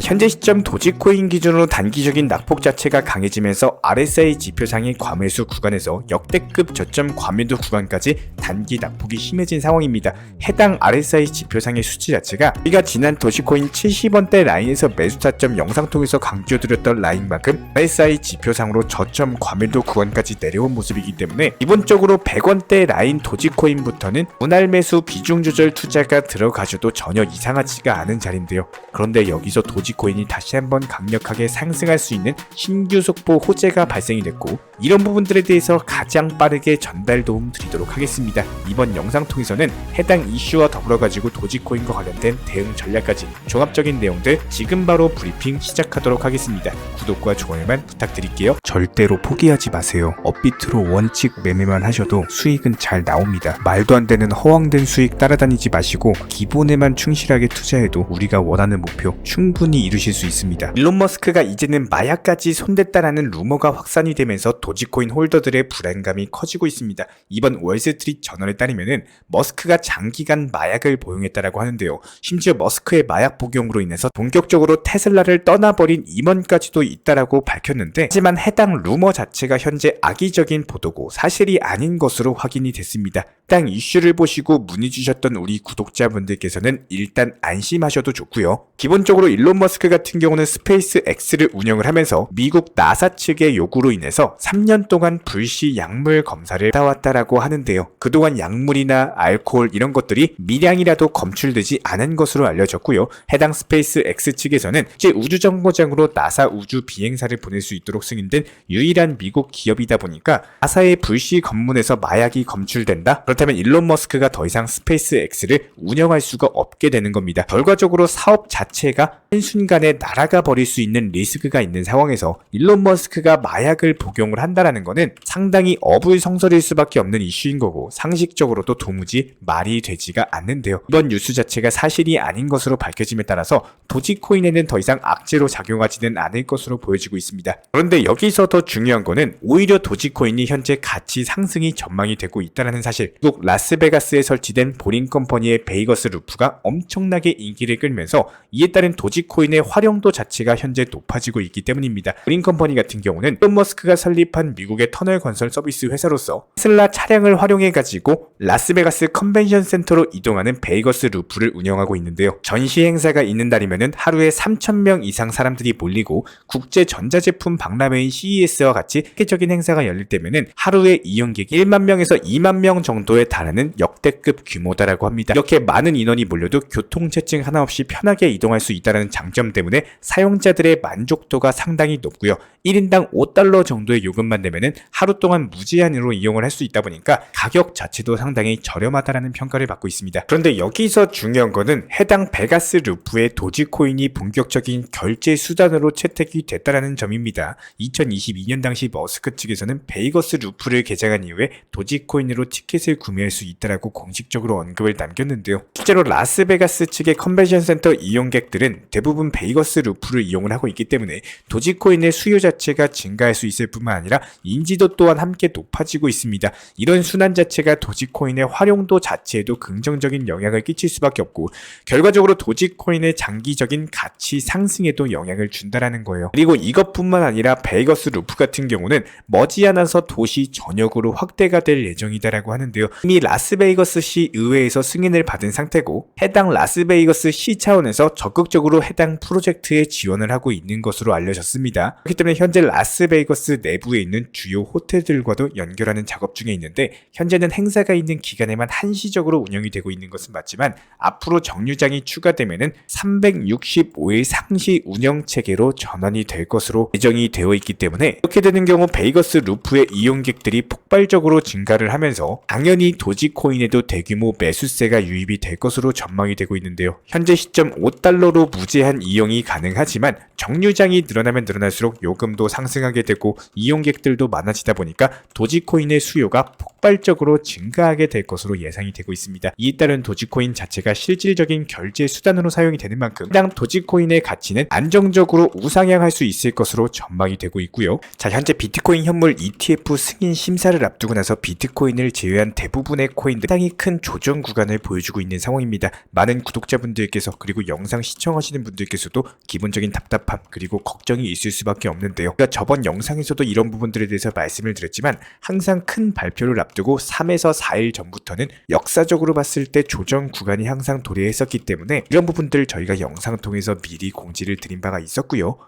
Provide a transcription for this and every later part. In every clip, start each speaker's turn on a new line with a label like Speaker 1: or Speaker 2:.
Speaker 1: 현재 시점 도지코인 기준으로 단기적인 낙폭 자체가 강해지면서 RSI 지표상의 과매수 구간에서 역대급 저점 과매도 구간까지 단기 낙폭이 심해진 상황입니다. 해당 RSI 지표상의 수치 자체가 우리가 지난 도지코인 70원대 라인에서 매수 타점 영상 통해서 강조드렸던 라인만큼 RSI 지표상으로 저점 과매도 구간까지 내려온 모습이기 때문에 기본적으로 100원대 라인 도지코인부터는 분할 매수 비중 조절 투자가 들어가셔도 전혀 이상하지가 않은 자리인데요. 그런데 여기서 도지코인이 다시 한번 강력하게 상승할 수 있는 신규 속보 호재가 발생이 됐고, 이런 부분들에 대해서 가장 빠르게 전달 도움 드리도록 하겠습니다. 이번 영상 통해서는 해당 이슈와 더불어 가지고 도지코인과 관련된 대응 전략까지 종합적인 내용들 지금 바로 브리핑 시작하도록 하겠습니다. 구독과 좋아요만 부탁드릴게요. 절대로 포기하지 마세요. 업비트로 원칙 매매만 하셔도 수익은 잘 나옵니다. 말도 안 되는 허황된 수익 따라다니지 마시고 기본에만 충실하게 투자해도 우리가 원하는 목표 충분히 이루실 수 있습니다. 일론 머스크가 이제는 마약까지 손댔다라는 루머가 확산이 되면서 도지코인 홀더들의 불안감이 커지고 있습니다. 이번 월스트리트 저널에 따르면은 머스크가 장기간 마약을 복용했다라고 하는데요. 심지어 머스크의 마약 복용으로 인해서 본격적으로 테슬라를 떠나버린 임원까지도 있다라고 밝혔는데, 하지만 해당 루머 자체가 현재 악의적인 보도고 사실이 아닌 것으로 확인이 됐습니다. 해당 이슈를 보시고 문의 주셨던 우리 구독자분들께서는 일단 안심하셔도 좋고요. 기본적으로 일론 머스크 같은 경우는 스페이스 X를 운영을 하면서 미국 나사 측의 요구로 인해서 3년 동안 불시 약물 검사를 해왔다라고 하는데요. 그동안 약물이나 알코올 이런 것들이 미량이라도 검출되지 않은 것으로 알려졌고요. 해당 스페이스 X 측에서는 이제 우주정거장으로 나사 우주 비행사를 보낼 수 있도록 승인된 유일한 미국 기업이다 보니까 나사의 불시 검문에서 마약이 검출된다? 그렇다면 일론 머스크가 더 이상 스페이스 X를 운영할 수가 없게 되는 겁니다. 결과적으로 사업 자체가 한순간에 날아가 버릴 수 있는 리스크가 있는 상황에서 일론 머스크가 마약을 복용을 한다라는 거는 상당히 어불성설일 수밖에 없는 이슈인 거고, 상식적으로도 도무지 말이 되지가 않는데요. 이번 뉴스 자체가 사실이 아닌 것으로 밝혀짐에 따라서 도지코인에는 더 이상 악재로 작용하지는 않을 것으로 보여지고 있습니다. 그런데 여기서 더 중요한 거는 오히려 도지코인이 현재 가치 상승이 전망이 되고 있다는 사실. 미국 라스베가스에 설치된 보링 컴퍼니의 베이거스 루프가 엄청나게 인기를 끌면서 이에 따른 도지코인의 활용도 자체가 현재 높아지고 있기 때문입니다. 보링 컴퍼니 같은 경우는 일론 머스크가 설립한 미국의 터널 건설 서비스 회사로서 테슬라 차량을 활용해가지고 라스베가스 컨벤션 센터로 이동하는 베이거스 루프를 운영하고 있는데요. 전시 행사가 있는 날이면은 하루에 3,000명 이상 사람들이 몰리고, 국제 전자제품 박람회인 CES와 같이 세계적인 행사가 열릴 때면은 하루에 이용객이 1만 명에서 2만 명 정도에 달하는 역대급 규모다라고 합니다. 이렇게 많은 인원이 몰려도 교통체증 하나 없이 편하게 이동할 수 있다는 장점 때문에 사용자들의 만족도가 상당히 높고요. 1인당 $5 정도의 요금만 내면은 하루 동안 무제한으로 이용을 할 수 있다 보니까 가격 자체도 상당히 저렴하다라는 평가를 받고 있습니다. 그런데 여기서 중요한 거는 해당 베가스 루프의 도지코인이 본격적인 결제 수단으로 채택이 됐다라는 점입니다. 2022년 당시 머스크 측에서는 베이거스 루프를 개장한 이후에 도지코인으로 티켓을 구매할 수 있다라고 공식적으로 언급을 남겼는데요. 실제로 라스베가스 측의 컨벤션 센터 이용객들은 대부분 베이거스 루프를 이용을 하고 있기 때문에 도지코인의 수요 자체가 증가할 수 있을 뿐만 아니라 인지도 또한 함께 높아지고 있습니다. 이런 순환 자체가 도지코인의 활용도 자체에도 긍정적인 영향을 끼칠 수밖에 없고, 결과적으로 도지코인의 장기적인 가치 상승에도 영향을 준다라는 거예요. 그리고 이것뿐만 아니라 베이거스 루프 같은 경우는 머지않아서 도시 전역으로 확대가 될 예정이다라고 하는데요. 이미 라스베이거스시 의회에서 승인을 받은 상태고, 해당 라스베이거스시 차원에서 적극적으로 해당 프로젝트에 지원을 하고 있는 것으로 알려졌습니다. 그렇기 때문에 현재 라스베이거스 내부에 있는 주요 호텔들과도 연결하는 작업 중에 있는데, 현재는 행사가 있는 기간에만 한시적으로 운영이 되고 있는 것은 맞지만 앞으로 정류장이 추가되면은 365일 상시 운영 체계로 전환이 될 것으로 예정이 되어 있기 때문에, 이렇게 되는 경우 베이거스 루프의 이용객들이 폭발적으로 증가를 하면서 당연히 도지코인에도 대규모 매수세가 유입이 될 것으로 전망이 되고 있는데요. 현재 시점 $5로 무제한 이용이 가능하지만 정류장이 늘어나면 늘어날수록 요금도 상승하게 되고 이용객들도 많아지다 보니까 도지코인의 수요가 폭발적으로 증가하게 될 것으로 예상이 되고 있습니다. 이에 따른 도지코인 자체가 실질적인 결제 수단으로 사용이 되는 만큼 해당 도지코인의 가치는 안정적으로 우상향할 수 있을 것으로 전망이 되고 있고요. 자, 현재 비트코인 현물 ETF 승인 심사를 앞두고 나서 비트코인을 제외한 대부분의 코인들 상당히 큰 조정 구간을 보여주고 있는 상황입니다. 많은 구독자분들께서 그리고 영상 시청하시는 분들께서도 기본적인 답답함 그리고 걱정이 있을 수밖에 없는데요. 제가 저번 영상에서도 이런 부분들에 대해서 말씀을 드렸지만 항상 큰 발표를 앞두고 3에서 4일 전부터는 역사적으로 봤을 때 조정 구간이 항상 도래했었기 때문에 이런 부분들 저희가 영상 통해서 미리 공지를 드린 바가 있었고요.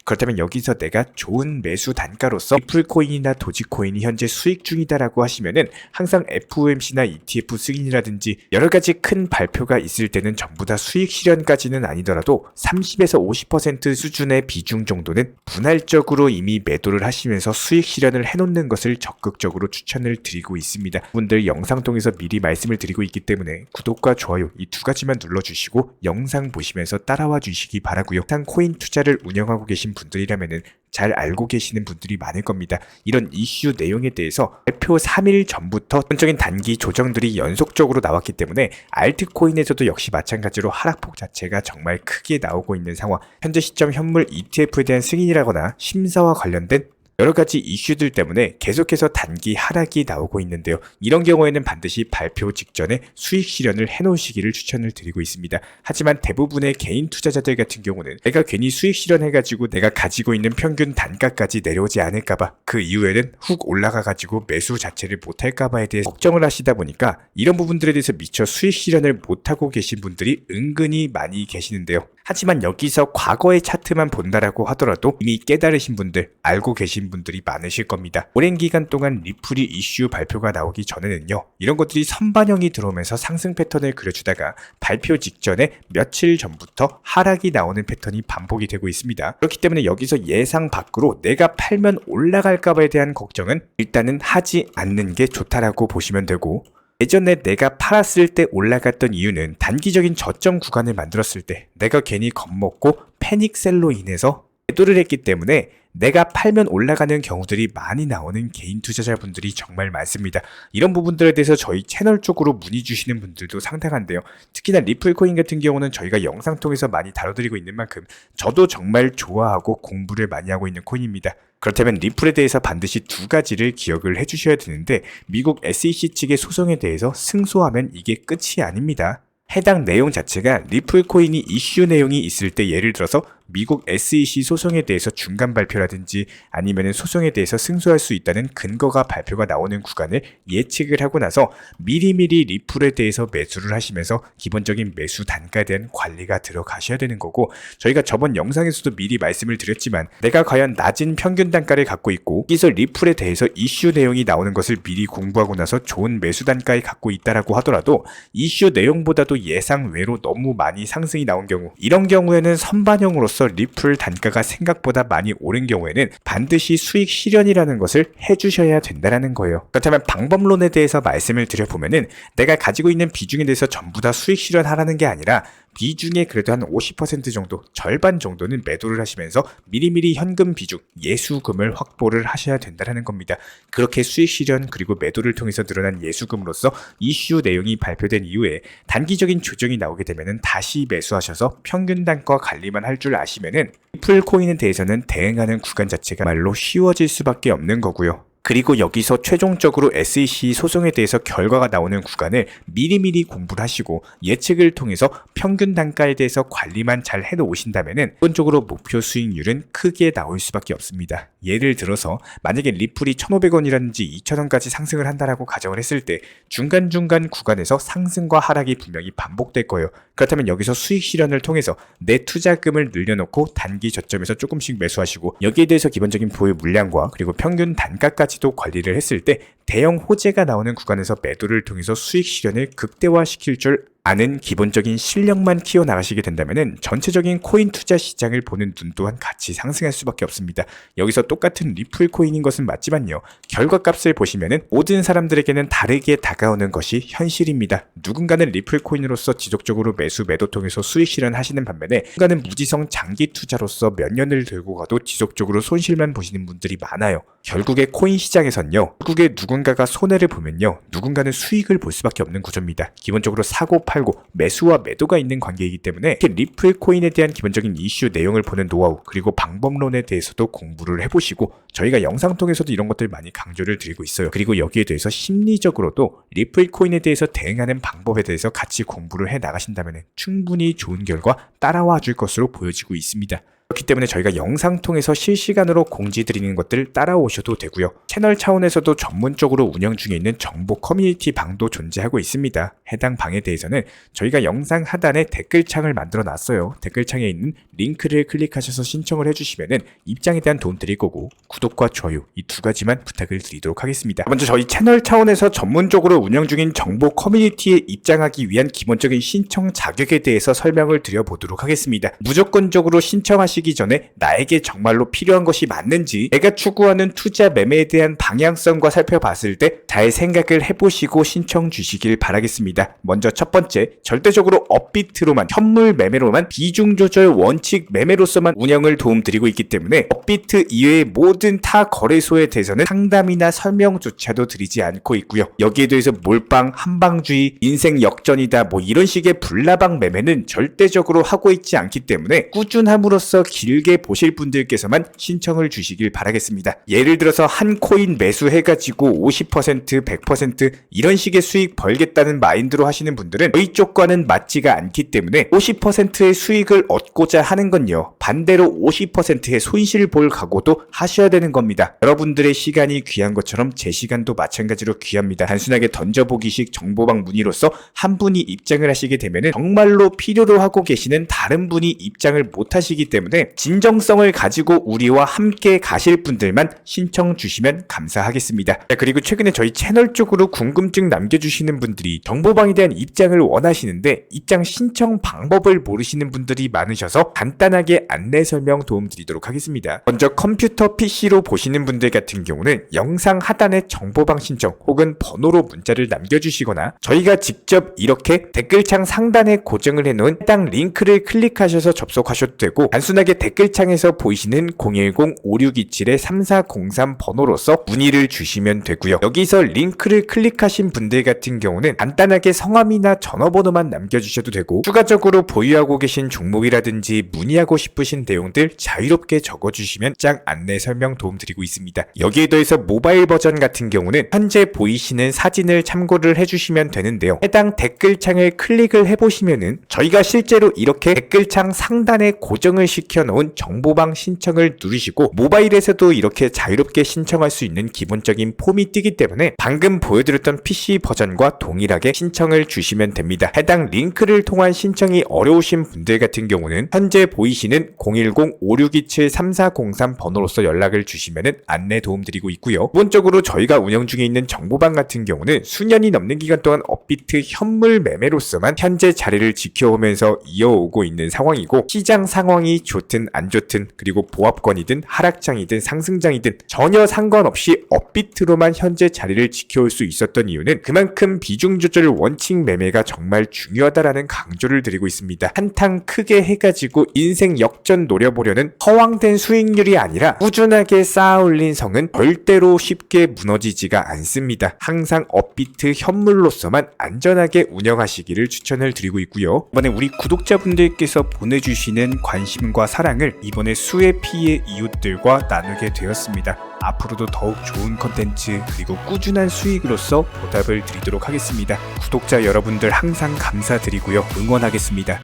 Speaker 1: 그렇다면 여기서 내가 좋은 매수 단가로서 리플코인이나 도지코인이 현재 수익 중이다라고 하시면은 항상 FOMC나 ETF 승인이라든지 여러가지 큰 발표가 있을 때는 전부 다 수익 실현까지는 아니더라도 30에서 50% 수준의 비중 정도는 분할적으로 이미 매도를 하시면서 수익 실현을 해놓는 것을 적극적으로 추천을 드리고 있습니다. 분들 영상 통해서 미리 말씀을 드리고 있기 때문에 구독과 좋아요 이 두 가지만 눌러주시고 영상 보시면서 따라와 주시기 바라고요. 일단 코인 투자를 운영하고 계신 분들이라면은 잘 알고 계시는 분들이 많을 겁니다. 이런 이슈 내용에 대해서 발표 3일 전부터 기본적인 단기 조정들이 연속적으로 나왔기 때문에 알트코인에서도 역시 마찬가지로 하락폭 자체가 정말 크게 나오고 있는 상황. 현재 시점 현물 ETF에 대한 승인이라거나 심사와 관련된 여러가지 이슈들 때문에 계속해서 단기 하락이 나오고 있는데요. 이런 경우에는 반드시 발표 직전에 수익 실현을 해놓으시기를 추천을 드리고 있습니다. 하지만 대부분의 개인 투자자들 같은 경우는 내가 괜히 수익 실현해가지고 내가 가지고 있는 평균 단가까지 내려오지 않을까봐 그 이후에는 훅 올라가가지고 매수 자체를 못할까봐에 대해 걱정을 하시다 보니까 이런 부분들에 대해서 미처 수익 실현을 못하고 계신 분들이 은근히 많이 계시는데요. 하지만 여기서 과거의 차트만 본다라고 하더라도 이미 깨달으신 분들, 알고 계신 분들이 많으실 겁니다. 오랜 기간 동안 리플이 이슈 발표가 나오기 전에는요. 이런 것들이 선반영이 들어오면서 상승 패턴을 그려주다가 발표 직전에 며칠 전부터 하락이 나오는 패턴이 반복이 되고 있습니다. 그렇기 때문에 여기서 예상 밖으로 내가 팔면 올라갈까봐에 대한 걱정은 일단은 하지 않는 게 좋다라고 보시면 되고 예전에 내가 팔았을 때 올라갔던 이유는 단기적인 저점 구간을 만들었을 때 내가 괜히 겁먹고 패닉셀로 인해서 매도를 했기 때문에 내가 팔면 올라가는 경우들이 많이 나오는 개인 투자자분들이 정말 많습니다. 이런 부분들에 대해서 저희 채널 쪽으로 문의 주시는 분들도 상당한데요. 특히나 리플코인 같은 경우는 저희가 영상 통해서 많이 다뤄드리고 있는 만큼 저도 정말 좋아하고 공부를 많이 하고 있는 코인입니다. 그렇다면 리플에 대해서 반드시 두 가지를 기억을 해주셔야 되는데 미국 SEC 측의 소송에 대해서 승소하면 이게 끝이 아닙니다. 해당 내용 자체가 리플코인이 이슈 내용이 있을 때 예를 들어서 미국 SEC 소송에 대해서 중간 발표라든지 아니면 소송에 대해서 승소할 수 있다는 근거가 발표가 나오는 구간을 예측을 하고 나서 미리미리 리플에 대해서 매수를 하시면서 기본적인 매수 단가에 대한 관리가 들어가셔야 되는 거고 저희가 저번 영상에서도 미리 말씀을 드렸지만 내가 과연 낮은 평균 단가를 갖고 있고 여기서 리플에 대해서 이슈 내용이 나오는 것을 미리 공부하고 나서 좋은 매수 단가에 갖고 있다라고 하더라도 이슈 내용보다도 예상 외로 너무 많이 상승이 나온 경우 이런 경우에는 선반영으로서 리플 단가가 생각보다 많이 오른 경우에는 반드시 수익 실현이라는 것을 해주셔야 된다는 거예요. 그렇다면 방법론에 대해서 말씀을 드려보면은 내가 가지고 있는 비중에 대해서 전부 다 수익 실현하라는 게 아니라 비중에 그래도 한 50% 정도, 절반 정도는 매도를 하시면서 미리미리 현금 비중, 예수금을 확보를 하셔야 된다는 겁니다. 그렇게 수익 실현 그리고 매도를 통해서 늘어난 예수금으로서 이슈 내용이 발표된 이후에 단기적인 조정이 나오게 되면은 다시 매수하셔서 평균 단가 관리만 할 줄 아시면은 리플 코인에 대해서는 대응하는 구간 자체가 말로 쉬워질 수밖에 없는 거고요. 그리고 여기서 최종적으로 SEC 소송에 대해서 결과가 나오는 구간을 미리미리 공부를 하시고 예측을 통해서 평균 단가에 대해서 관리만 잘 해놓으신다면은 기본적으로 목표 수익률은 크게 나올 수밖에 없습니다. 예를 들어서 만약에 리플이 1,500원이라든지 2,000원까지 상승을 한다라고 가정을 했을 때 중간중간 구간에서 상승과 하락이 분명히 반복될 거예요. 그렇다면 여기서 수익 실현을 통해서 내 투자금을 늘려놓고 단기 저점에서 조금씩 매수하시고 여기에 대해서 기본적인 보유 물량과 그리고 평균 단가까지 도 관리를 했을 때 대형 호재가 나오는 구간에서 매도를 통해서 수익 실현을 극대화시킬 줄 아는 기본적인 실력만 키워나가시게 된다면 전체적인 코인 투자 시장을 보는 눈 또한 같이 상승할 수밖에 없습니다. 여기서 똑같은 리플 코인인 것은 맞지만요. 결과값을 보시면은 모든 사람들에게는 다르게 다가오는 것이 현실입니다. 누군가는 리플 코인으로서 지속적으로 매수 매도 통해서 수익 실현하시는 반면에 누군가는 무지성 장기 투자로서 몇 년을 들고 가도 지속적으로 손실만 보시는 분들이 많아요. 결국에 코인 시장에선요. 결국에 누군가가 손해를 보면요. 누군가는 수익을 볼 수밖에 없는 구조입니다. 기본적으로 사고 팔고 매수와 매도가 있는 관계이기 때문에 리플 코인에 대한 기본적인 이슈 내용을 보는 노하우 그리고 방법론에 대해서도 공부를 해보시고 저희가 영상 통해서도 이런 것들 많이 강조를 드리고 있어요. 그리고 여기에 대해서 심리적으로도 리플 코인에 대해서 대응하는 방법에 대해서 같이 공부를 해 나가신다면 충분히 좋은 결과 따라와 줄 것으로 보여지고 있습니다. 그렇기 때문에 저희가 영상 통해서 실시간으로 공지 드리는 것들 따라오셔도 되고요. 채널 차원에서도 전문적으로 운영 중에 있는 정보 커뮤니티 방도 존재하고 있습니다. 해당 방에 대해서는 저희가 영상 하단에 댓글창을 만들어 놨어요. 댓글창에 있는 링크를 클릭하셔서 신청을 해주시면은 입장에 대한 도움 드릴 거고 구독과 좋아요 이 두 가지만 부탁을 드리도록 하겠습니다. 먼저 저희 채널 차원에서 전문적으로 운영 중인 정보 커뮤니티에 입장하기 위한 기본적인 신청 자격에 대해서 설명을 드려보도록 하겠습니다. 무조건적으로 신청하시기 전에 나에게 정말로 필요한 것이 맞는지 내가 추구하는 투자 매매에 대한 방향성과 살펴봤을 때 잘 생각을 해보시고 신청 주시길 바라겠습니다. 먼저 첫 번째, 절대적으로 업비트로만 현물 매매로만 비중 조절 원칙 매매로서만 운영을 도움드리고 있기 때문에 업비트 이외의 모든 타 거래소에 대해서는 상담이나 설명조차도 드리지 않고 있고요. 여기에 대해서 몰빵, 한방주의, 인생 역전이다 뭐 이런 식의 불나방 매매는 절대적으로 하고 있지 않기 때문에 꾸준함으로써 길게 보실 분들께서만 신청을 주시길 바라겠습니다. 예를 들어서 한 코인 매수해가지고 50%, 100% 이런 식의 수익 벌겠다는 마인드로 하시는 분들은 저희 쪽과는 맞지가 않기 때문에 50%의 수익을 얻고자 하는 건요. 반대로 50%의 손실을 볼 각오도 하셔야 되는 겁니다. 여러분들의 시간이 귀한 것처럼 제 시간도 마찬가지로 귀합니다. 단순하게 던져보기식 정보방 문의로서 한 분이 입장을 하시게 되면 정말로 필요로 하고 계시는 다른 분이 입장을 못 하시기 때문에 진정성을 가지고 우리와 함께 가실 분들만 신청 주시면 감사하겠습니다. 그리고 최근에 저희 채널 쪽으로 궁금증 남겨주시는 분들이 정보방에 대한 입장을 원하시는데 입장 신청 방법을 모르시는 분들이 많으셔서 간단하게 안내 설명 도움드리도록 하겠습니다. 먼저 컴퓨터 PC로 보시는 분들 같은 경우는 영상 하단에 정보방 신청 혹은 번호로 문자를 남겨주시거나 저희가 직접 이렇게 댓글창 상단에 고정을 해놓은 해당 링크를 클릭하셔서 접속하셔도 되고 단순하게 댓글창에서 보이시는 010-5627-3403 번호로서 문의를 주시면 되고요. 여기서 링크를 클릭하신 분들 같은 경우는 간단하게 성함이나 전화번호만 남겨주셔도 되고 추가적으로 보유하고 계신 종목이라든지 문의하고 싶으신 내용들 자유롭게 적어주시면 짝 안내 설명 도움드리고 있습니다. 여기에 더해서 모바일 버전 같은 경우는 현재 보이시는 사진을 참고를 해주시면 되는데요. 해당 댓글창을 클릭을 해보시면은 저희가 실제로 이렇게 댓글창 상단에 고정을 시켜놓은 정보방 신청을 누르시고 모바일에서도 이렇게 자유롭게 신청할 수 있는 기본적인 폼이 뜨기 때문에 방금 보여드렸던 PC 버전과 동일하게 신청을 주시면 됩니다. 해당 링크를 통한 신청이 어려우신 분들 같은 경우는 현재 보이시는 010-5627-3403 번호로서 연락을 주시면 안내 도움드리고 있고요. 기본적으로 저희가 운영 중에 있는 정보방 같은 경우는 수년이 넘는 기간 동안 업비트 현물 매매로서만 현재 자리를 지켜오면서 이어오고 있는 상황이고 시장 상황이 좋든 안 좋든 그리고 보합권이든 하락장이든 상승장이든 전혀 상관없이 업비트로만 현재 자리를 지켜올 수 있었던 이유는 그만큼 비중 조절 원칙 매매가 정말 중요하다라는 강조를 드리고 있습니다. 한탕 크게 해가지고 인생 역전 노려보려는 허황된 수익률이 아니라 꾸준하게 쌓아올린 성은 절대로 쉽게 무너지지가 않습니다. 항상 업비트 현물로서만 안전하게 운영하시기를 추천을 드리고 있고요. 이번에 우리 구독자분들께서 보내주시는 관심과 사랑을 이번에 수혜 피해 이웃들과 나누게 되었습니다. 앞으로도 더욱 좋은 컨텐츠 그리고 꾸준한 수익으로서 보답을 드리도록 하겠습니다. 구독자 여러분들 항상 감사드리고요. 응원하겠습니다.